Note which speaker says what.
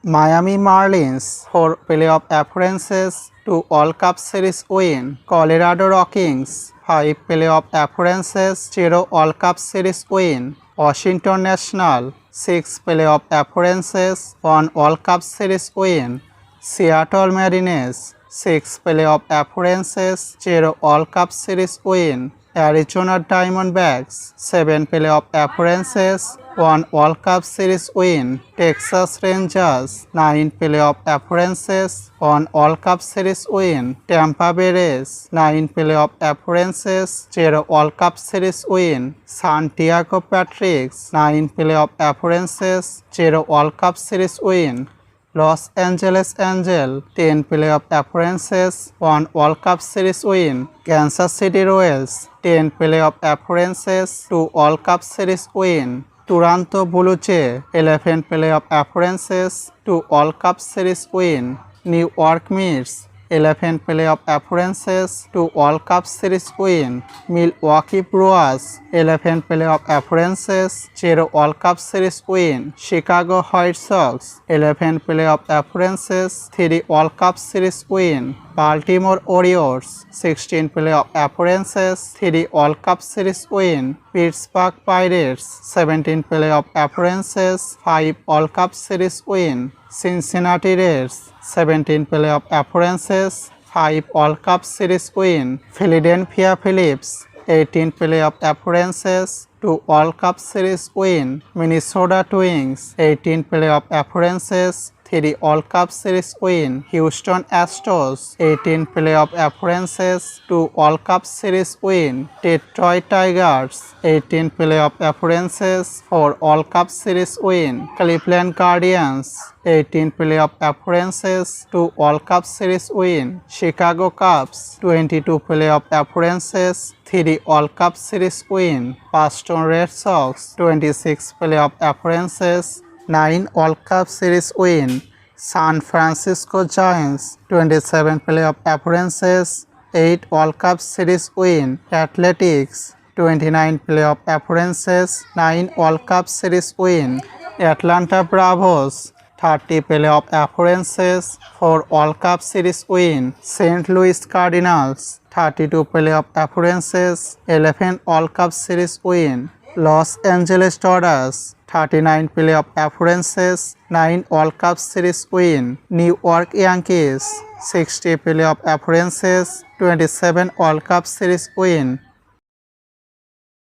Speaker 1: Miami Marlins 4 playoff appearances, 2 All Cup Series win. Colorado Rockies 5 playoff appearances, 0 All Cup Series win. Washington National 6 playoff appearances, 1 All Cup Series win. Seattle Mariners 6 playoff appearances, 0 All Cup Series win. Arizona Diamondbacks 7 playoff appearances, 1 World Cup Series win. Texas Rangers 9 playoff appearances, 1 World Cup Series win. Tampa Bay Rays 9 playoff appearances, 0 World Cup Series win. Santiago Patriots 9 playoff appearances, 0 World Cup Series win. Los Angeles Angels 10 playoff appearances, 1 World Cup Series win. Kansas City Royals 10 playoff appearances, 2 World Cup Series win. Toronto Blue Jays 11 playoff appearances, 2 World Cup Series win. New York Mets 11 playoff appearances, 2 World Cup Series win. Milwaukee Brewers 11 playoff appearances, 0 World Cup Series win. Chicago White Sox 11 playoff appearances, 3 World Cup Series win. Baltimore Orioles 16 playoff appearances, 3 World Cup Series win. Pittsburgh Pirates 17 playoff appearances, 5 World Cup Series win. Cincinnati Reds 17 playoff appearances, 5 World Cup Series win. Philadelphia Phillies 18 playoff appearances, 2 World Cup Series win. Minnesota Twins 18 playoff appearances, 3 World Cup Series win. Houston Astros 18 playoff appearances, 2 World Cup Series win. Detroit Tigers 18 playoff appearances, 4 World Cup Series win. Cleveland Guardians 18 playoff appearances, 2 World Cup Series win. Chicago Cubs 22 playoff appearances, 3 World Cup Series win. Boston Red Sox 26 playoff appearances, 9 World Cup Series win. San Francisco Giants 27 playoff appearances, 8 World Cup Series win. Athletics 29 playoff appearances, 9 World Cup Series win. Atlanta Bravos 30 playoff appearances, 4 World Cup Series win. St. Louis Cardinals 32 playoff appearances, 11 World Cup Series win. Los Angeles Dodgers 39 playoff appearances, 9 World Cup Series win. New York Yankees 60 playoff appearances, 27 World Cup Series win.